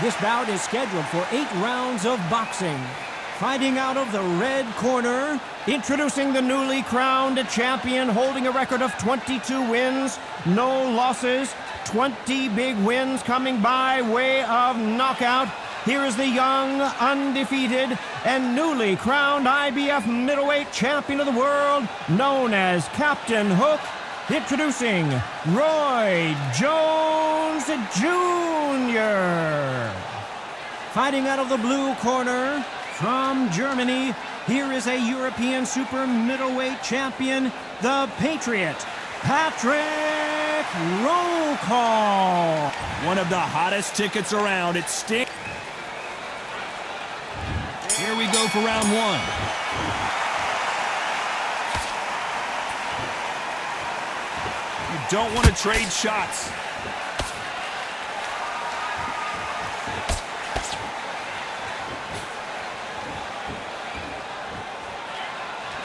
This bout is scheduled for 8 rounds of boxing. Fighting out of the red corner, introducing the newly crowned champion, holding a record of 22 wins, no losses, 20 big wins coming by way of knockout. Here is the young, undefeated, and newly crowned IBF middleweight champion of the world, known as Captain Hook. Introducing Roy Jones Jr. Fighting out of the blue corner from Germany, here is a European super middleweight champion, the Patriot, Patrick Rollcall. One of the hottest tickets around. It stinks. Here we go for round one. You don't want to trade shots.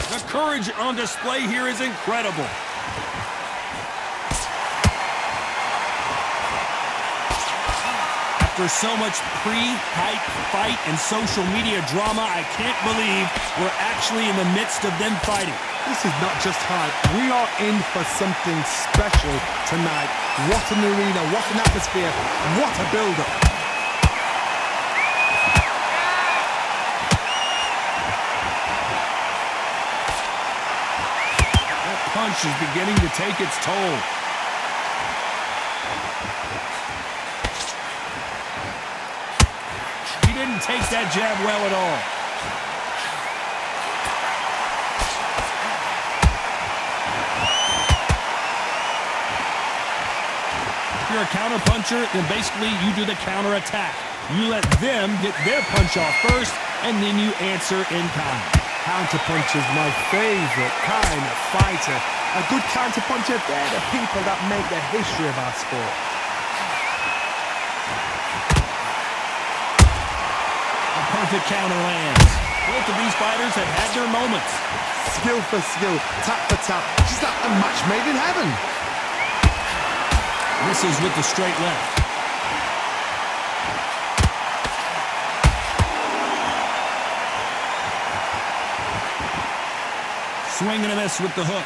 The courage on display here is incredible. After so much pre-hype fight and social media drama, I can't believe we're actually in the midst of them fighting. This is not just hype. We are in for something special tonight. What an arena, what an atmosphere, what a build-up. That punch is beginning to take its toll. He didn't take that jab well at all. If you're a counter-puncher, then basically you do the counter-attack. You let them get their punch off first, and then you answer in kind. Counter-puncher is my favorite kind of fighter. A good counter-puncher, they're the people that make the history of our sport. Perfect counter lands. Both of these fighters have had their moments. Skill for skill, tap for tap. Just like a match made in heaven. Misses with the straight left. Swing and a miss with the hook.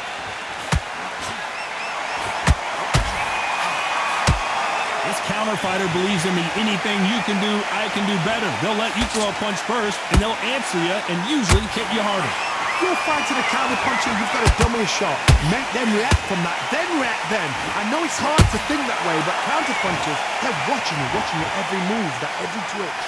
This counter fighter believes in the anything you can do, I can do better. They'll let you throw a punch first, and they'll answer you and usually hit you harder. You're fighting a counter puncher, you've got to dummy a shot. Make them react from that, then react then. I know it's hard to think that way, but counter punchers, they're watching you every move, that every twitch.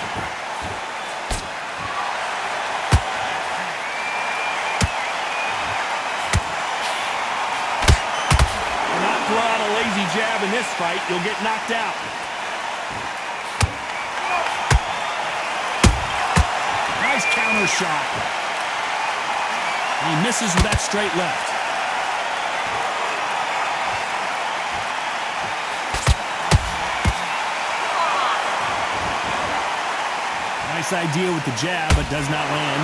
Throw out a lazy jab in this fight, you'll get knocked out. Nice counter shot. He misses with that straight left. Nice idea with the jab, but does not land.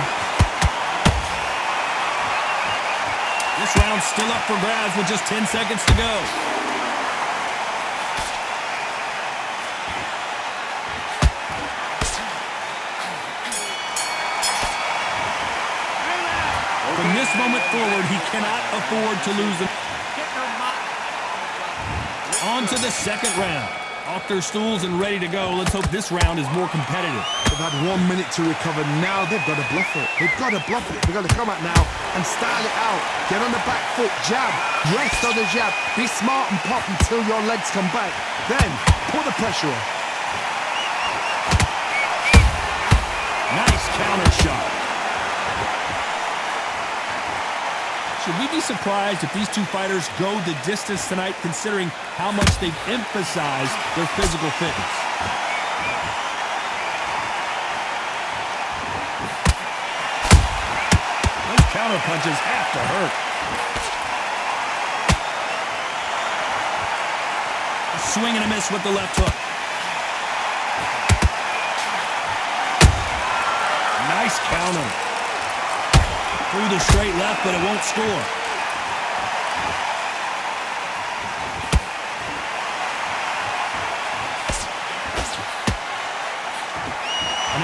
This round's still up for grabs with just 10 seconds to go. From this moment forward, he cannot afford to lose it. On to the second round. Off their stools and ready to go. Let's hope this round is more competitive. They've had 1 minute to recover. Now they've got to bluff it. They've got to bluff it. They've got to come out now and style it out. Get on the back foot, jab, rest on the jab. Be smart and pop until your legs come back. Then put the pressure on. Nice counter shot. Should we be surprised if these two fighters go the distance tonight, considering how much they've emphasized their physical fitness? Those counter punches have to hurt. A swing and a miss with the left hook. Nice counter. Through the straight left, but it won't score.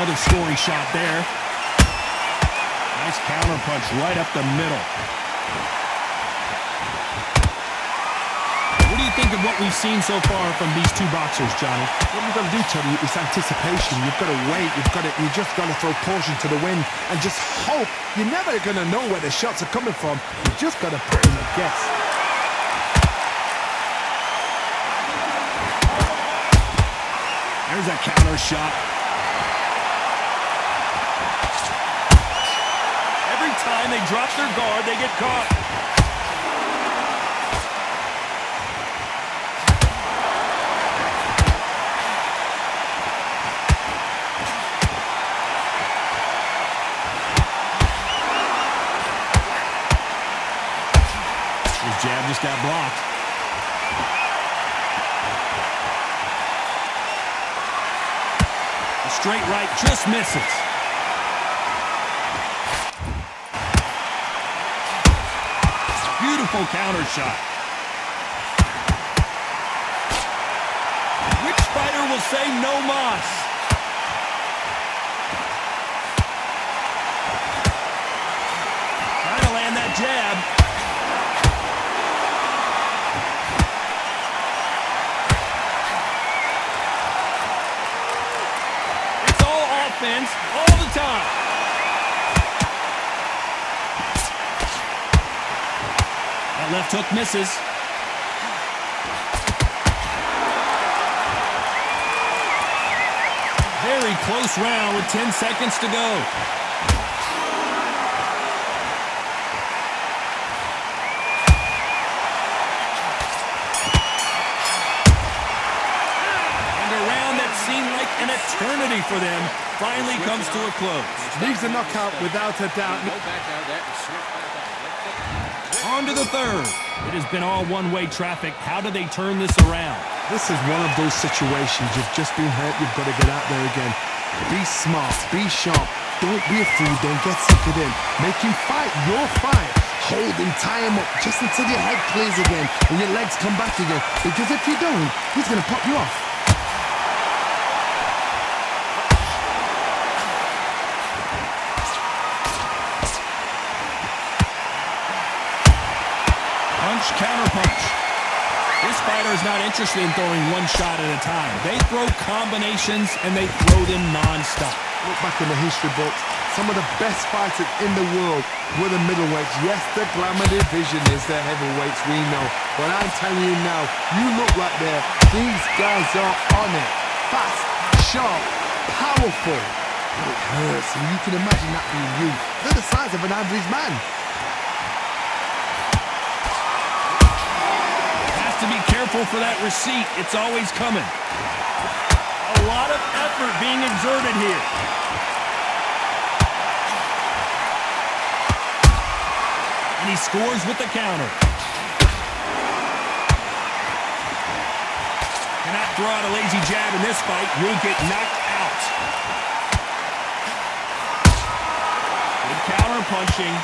Another scoring shot there. Nice counter punch right up the middle. What do you think of what we've seen so far from these two boxers, Johnny? What you've got to do, Tony, is anticipation. You've got to wait. You just got to throw caution to the wind and just hope. You're never going to know where the shots are coming from. You just got to put in a guess. There's a counter shot. Every time they drop their guard, they get caught. His jab just got blocked. A straight right just misses. Beautiful counter shot. Which fighter will say no mas? Trying to land that jab. Offense all the time. That left hook misses. Very close round with 10 seconds to go. And a round that seemed like an eternity for them finally comes to a close. Leaves a knockout without a doubt. On to the third. It has been all one-way traffic. How do they turn this around? This is one of those situations. You've just been hurt. You've got to get out there again. Be smart. Be sharp. Don't be a fool. Don't get suckered in. Make him fight your fight. Hold him, tie him up just until your head clears again and your legs come back again. Because if you don't, he's going to pop you off. Counter punch. This fighter is not interested in throwing one shot at a time. They throw combinations and they throw them non-stop. Look back in the history books. Some of the best fighters in the world were the middleweights. Yes, the glamour division is the heavyweights, we know. But I'm telling you now, you look right there. These guys are on it. Fast, sharp, powerful. It hurts, and you can imagine that being you. They're the size of an average man. To be careful for that receipt. It's always coming. A lot of effort being exerted here. And he scores with the counter. Cannot throw out a lazy jab in this fight. You'll get knocked out. Good counter punching.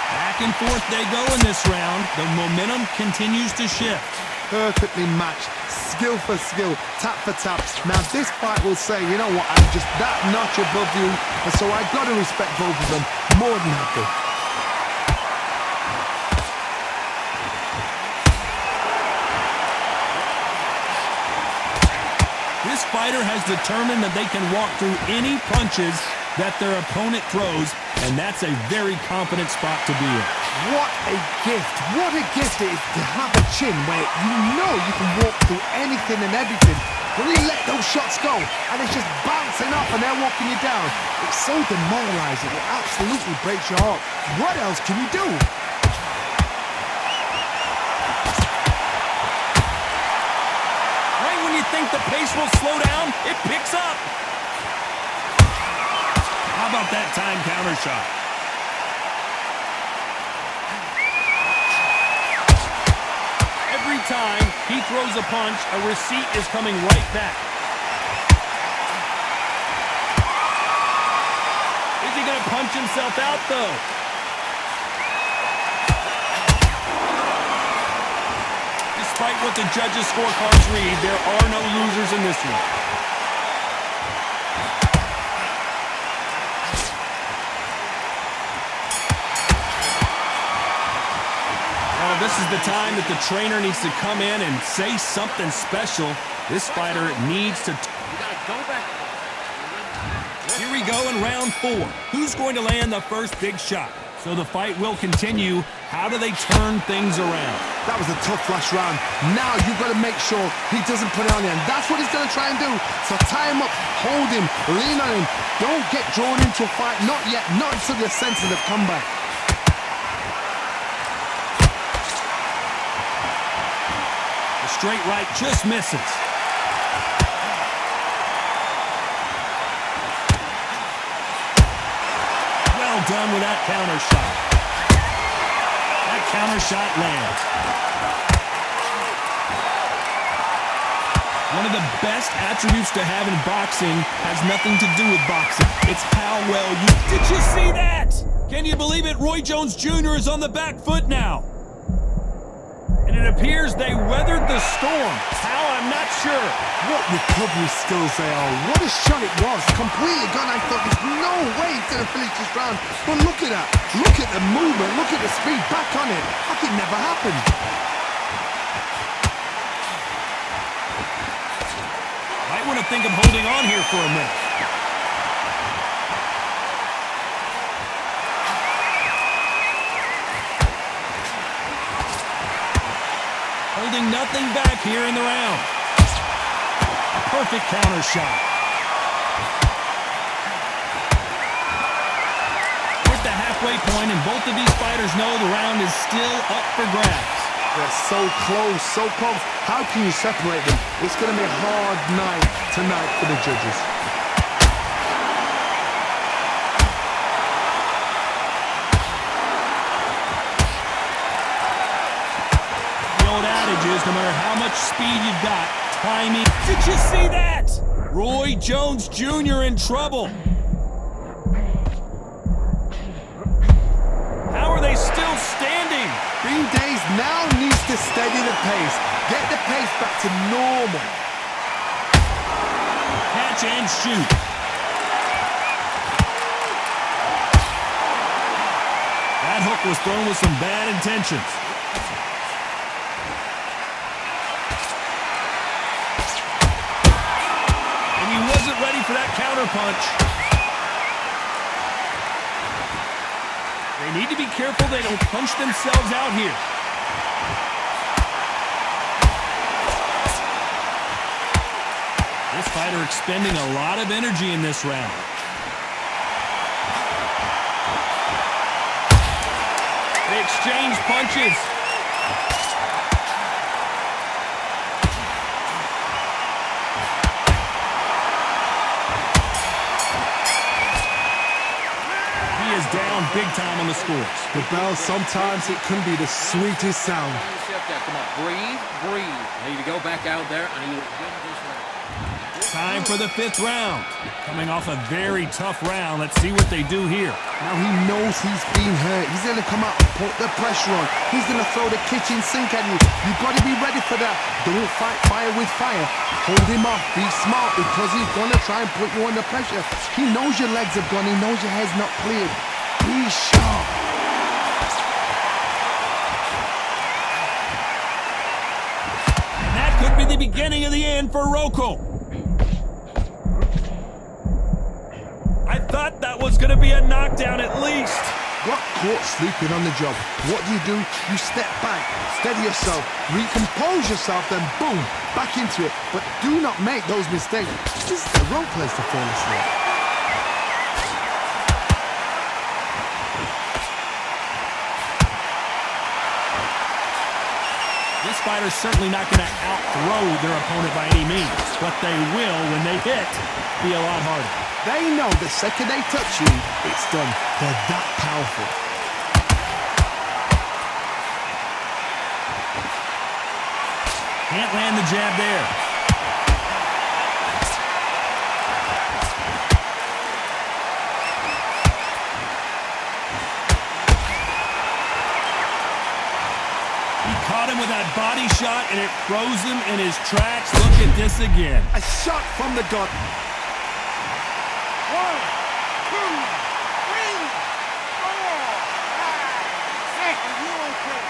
Back and forth they go in this round. The momentum continues to shift. Perfectly matched. Skill for skill. Tap for tap. Now this fight will say, you know what, I'm just that notch above you. And so I've got to respect both of them. More than happy. This fighter has determined that they can walk through any punches that their opponent throws, and that's a very confident spot to be in. What a gift. What a gift it is to have a chin where you know you can walk through anything and everything. When you let those shots go, and it's just bouncing off and they're walking you down, it's so demoralizing. It absolutely breaks your heart. What else can you do? Right when you think the pace will slow down, it picks up. How about that time counter shot? Every time he throws a punch, a receipt is coming right back. Is he going to punch himself out, though? Despite what the judges' scorecards read, there are no losers in this one. this is the time that the trainer needs to come in and say something special. This fighter needs to... Here we go in round 4. Who's going to land the first big shot? So the fight will continue. How do they turn things around? That was a tough last round. Now you've got to make sure he doesn't put it on you. And that's what he's going to try and do. So tie him up, hold him, lean on him. Don't get drawn into a fight. Not yet. Not until your senses have come back. The straight right just misses. Well done with that counter shot. That counter shot lands. One of the best attributes to have in boxing has nothing to do with boxing. It's how well you... Did you see that? Can you believe it? Roy Jones Jr. is on the back foot now. And it appears they weathered the storm. How? I'm not sure. What recovery skills they are. What a shot it was. Completely gone. I thought there's no way he's going to finish this round. But look at that. Look at the movement. Look at the speed. Back on it. Like it never happened. Might want to think of holding on here for a minute. Holding nothing back here in the round. A perfect counter shot. We're at the halfway point, and both of these fighters know the round is still up for grabs. They're so close, so close. How can you separate them? It's going to be a hard night tonight for the judges. No matter how much speed you've got, timing. Did you see that? Roy Jones Jr. in trouble. How are they still standing? Bean Days now needs to steady the pace. Get the pace back to normal. Catch and shoot. That hook was thrown with some bad intentions. Ready for that counter punch. They need to be careful they don't punch themselves out here. This fighter expending a lot of energy in this round. They exchange punches. Down big time on the scores. The bell, sometimes it can be the sweetest sound. Come on, breathe, breathe. I need to go back out there. I need to win this round. Time for the 5th round. Coming off a very tough round. Let's see what they do here. Now he knows he's been hurt. He's going to come out and put the pressure on. He's going to throw the kitchen sink at you. You've got to be ready for that. Don't fight fire with fire. Hold him off. Be smart because he's going to try and put you under pressure. He knows your legs have gone. He knows your head's not cleared. Be sharp. And that could be the beginning of the end for Rocco. I thought that was going to be a knockdown at least. Got caught sleeping on the job. What do? You step back, steady yourself, recompose yourself, then boom, back into it. But do not make those mistakes. This is the wrong place to fall asleep. This fighter's certainly not going to out-throw their opponent by any means, but they will, when they hit, be a lot harder. They know the second they touch you, it's done. They're that powerful. Can't land the jab there. Caught him with that body shot, and it froze him in his tracks. Look at this again. A shot from the gut. 1, 2, 3, 4, 5, 6. Are you okay?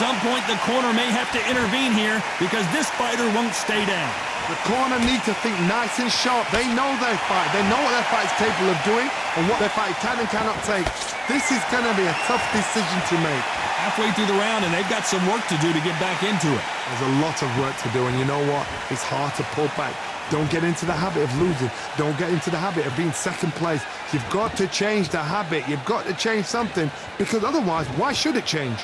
some point, the corner may have to intervene here because this fighter won't stay down. The corner need to think nice and sharp. They know their fight. They know what their fight is capable of doing and what their fight can and cannot take. This is going to be a tough decision to make. Halfway through the round, and they've got some work to do to get back into it. There's a lot of work to do, and you know what? It's hard to pull back. Don't get into the habit of losing. Don't get into the habit of being second place. You've got to change the habit. You've got to change something, because otherwise, why should it change?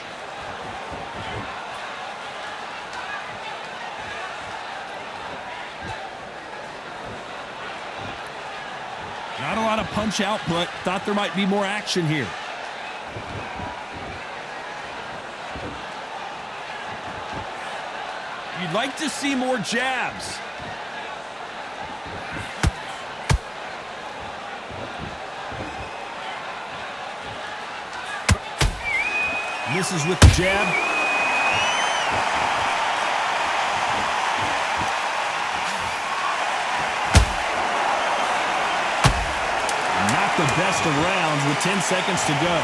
Not a lot of punch output. Thought there might be more action here. You'd like to see more jabs. Misses with the jab. Not the best of rounds with 10 seconds to go.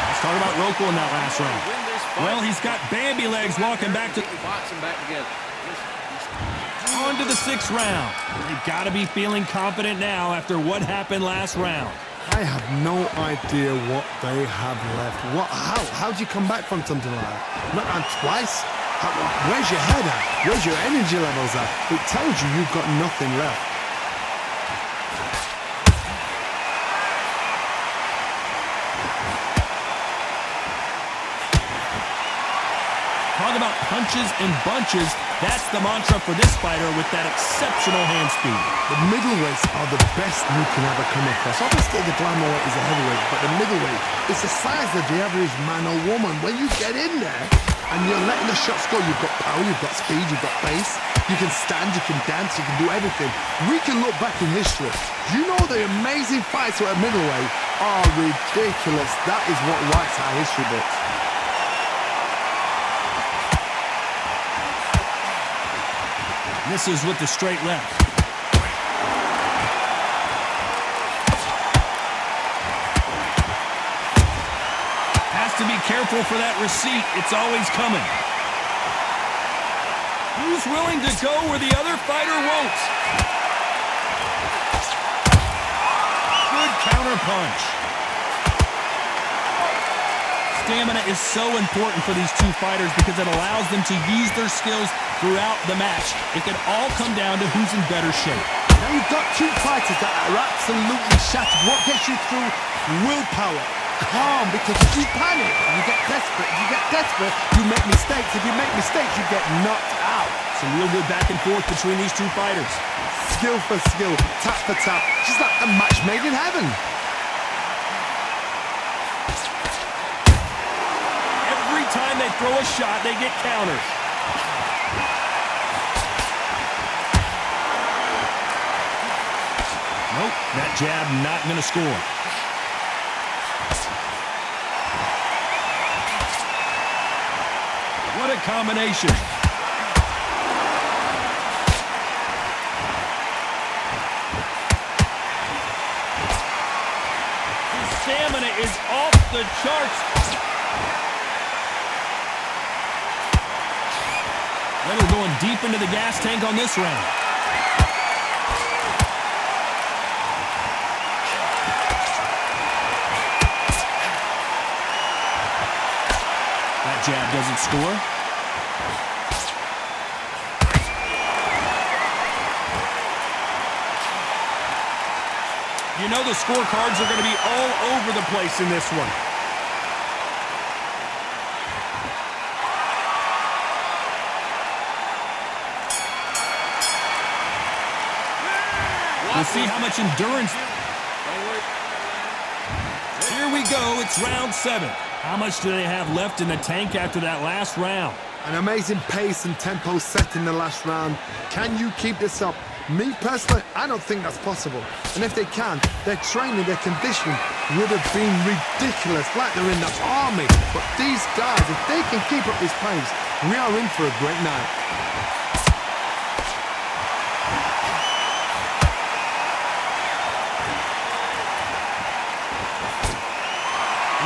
Let's talk about Roco in that last round. Well, he's got Bambi legs walking back to... Boxing back together. On to the 6th round. They've got to be feeling confident now after what happened last round. I have no idea what they have left. How do you come back from something like that? Not on twice? Where's your head at? Where's your energy levels at? It tells you you've got nothing left. Talk about punches and bunches. That's the mantra for this fighter with that exceptional hand speed. The middleweights are the best you can ever come across. Obviously, the glamour weight is a heavyweight, but the middleweight is the size of the average man or woman. When you get in there and you're letting the shots go, you've got power, you've got speed, you've got pace. You can stand, you can dance, you can do everything. We can look back in history. You know the amazing fights at middleweight are ridiculous. That is what writes our history books. Misses with the straight left. Has to be careful for that receipt. It's always coming. Who's willing to go where the other fighter won't? Good counter punch. Stamina is so important for these two fighters because it allows them to use their skills throughout the match. It can all come down to who's in better shape. Now you've got two fighters that are absolutely shattered. What gets you through? Willpower. Calm, because if you panic, you get desperate. If you get desperate, you make mistakes. If you make mistakes, you get knocked out. Some real good back and forth between these two fighters. Skill for skill, tap for tap. Just like a match made in heaven. Every time they throw a shot, they get counters. Nope, that jab not going to score. What a combination. His stamina is off the charts. Leonard going deep into the gas tank on this round. That jab doesn't score. You know the scorecards are going to be all over the place in this one. We'll see how much endurance. Here we go. It's round 7. How much do they have left in the tank after that last round? An amazing pace and tempo set in the last round. Can you keep this up? Me personally, I don't think that's possible. And if they can, their training, their conditioning would have been ridiculous, like they're in the army. But these guys, if they can keep up this pace, we are in for a great night.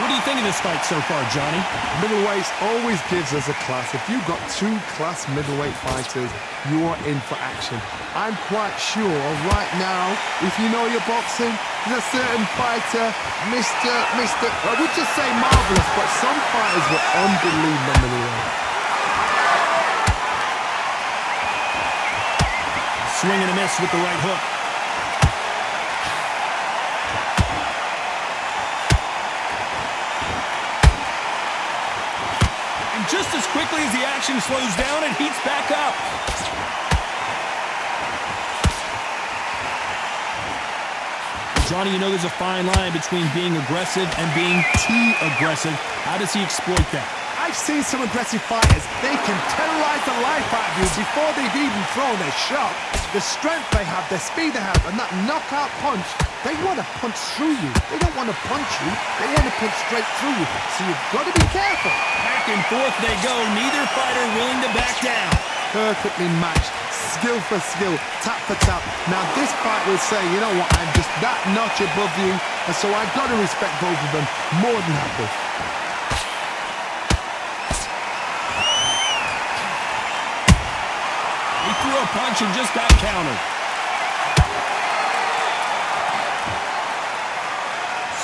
What do you think of this fight so far, Johnny? Middleweight always gives us a class. If you've got two class middleweight fighters, you are in for action. I'm quite sure right now, if you know your boxing, there's a certain fighter, I would just say marvelous, but some fighters were unbelievable middleweight. Swing and a miss with the right hook. And just as quickly as the action slows down, it heats back up. Johnny, you know there's a fine line between being aggressive and being too aggressive. How does he exploit that? I've seen some aggressive fighters. They can terrorize the life out of you before they've even thrown their shot. The strength they have, the speed they have, and that knockout punch, they want to punch through you. They don't want to punch you. They want to punch straight through you. So you've got to be careful. Back and forth they go. Neither fighter willing to back down. Perfectly matched. Skill for skill, tap for tap. Now this fight will say, you know what, I'm just that notch above you, and so I've got to respect both of them more than happy. He threw a punch and just got countered.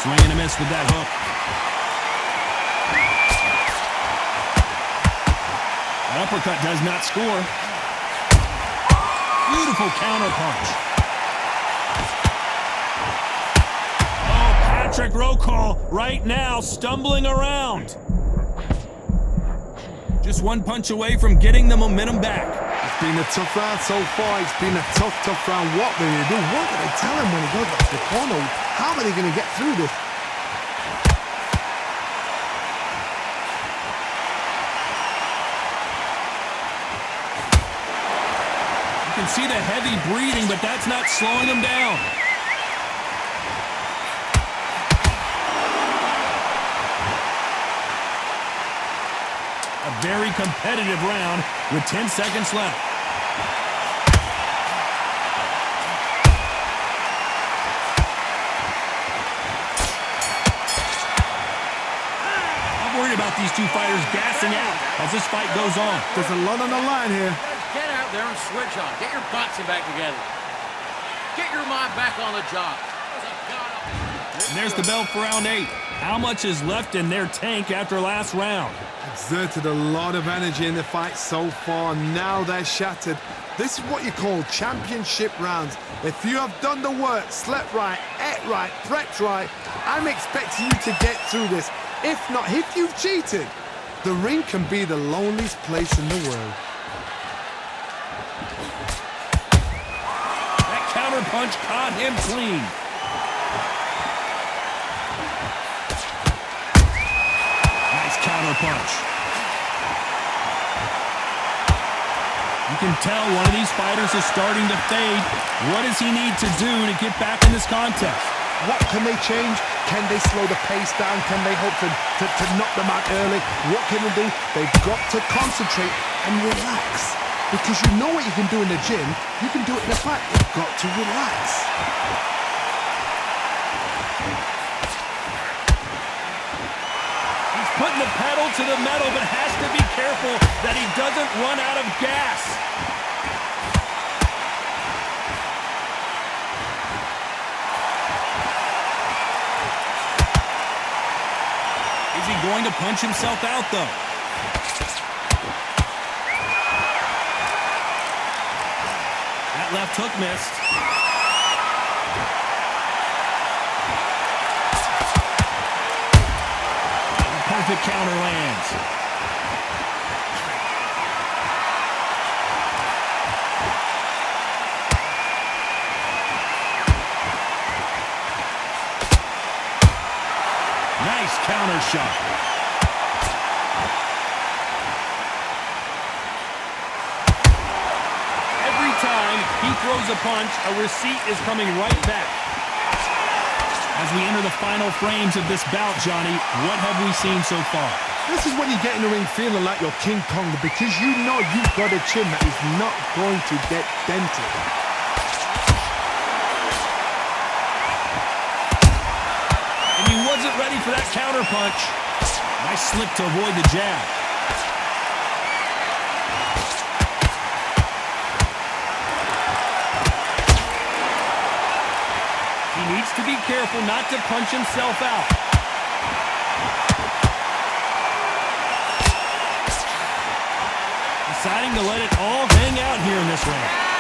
Swing and a miss with that hook. That uppercut does not score. Beautiful counter punch. Oh, Patrick Roycal right now stumbling around. Just one punch away from getting the momentum back. It's been a tough round so far. It's been a tough round. What do they do? What do they tell him when he goes back to the corner? How are they going to get through this? You can see the heavy breathing, but that's not slowing him down. A very competitive round with 10 seconds left. I'm worried about these two fighters gassing out as this fight goes on. There's a lot on the line here. Get out there and switch on. Get your boxing back together. Get your mind back on the job. And there's the bell for round 8. How much is left in their tank after last round? Exerted a lot of energy in the fight so far. Now they're shattered. This is what you call championship rounds. If you have done the work, slept right, ate right, prepped right, I'm expecting you to get through this. If not, if you've cheated, the ring can be the loneliest place in the world. Counter punch caught him clean. Nice counter punch. You can tell one of these fighters is starting to fade. What does he need to do to get back in this contest? What can they change? Can they slow the pace down? Can they hope to knock them out early? What can they do? They've got to concentrate and relax. Because you know what you can do in the gym, you can do it in the fight. You've got to relax. He's putting the pedal to the metal, but has to be careful that he doesn't run out of gas. Is he going to punch himself out, though? Left hook missed. Perfect counter lands. Nice counter shot. He throws a punch, a receipt is coming right back. As we enter the final frames of this bout, Johnny, what have we seen so far? This is when you get in the ring feeling like you're King Kong, because you know you've got a chin that is not going to get dented. And he wasn't ready for for that counter punch. Nice slip to avoid the jab. He needs to be careful not to punch himself out. Deciding to let it all hang out here in this round.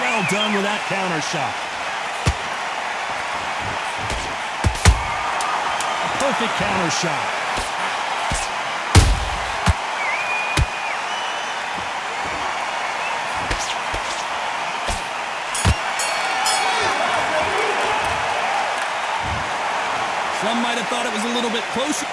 Well done with that counter shot. A perfect counter shot. Some might have thought it was a little bit closer.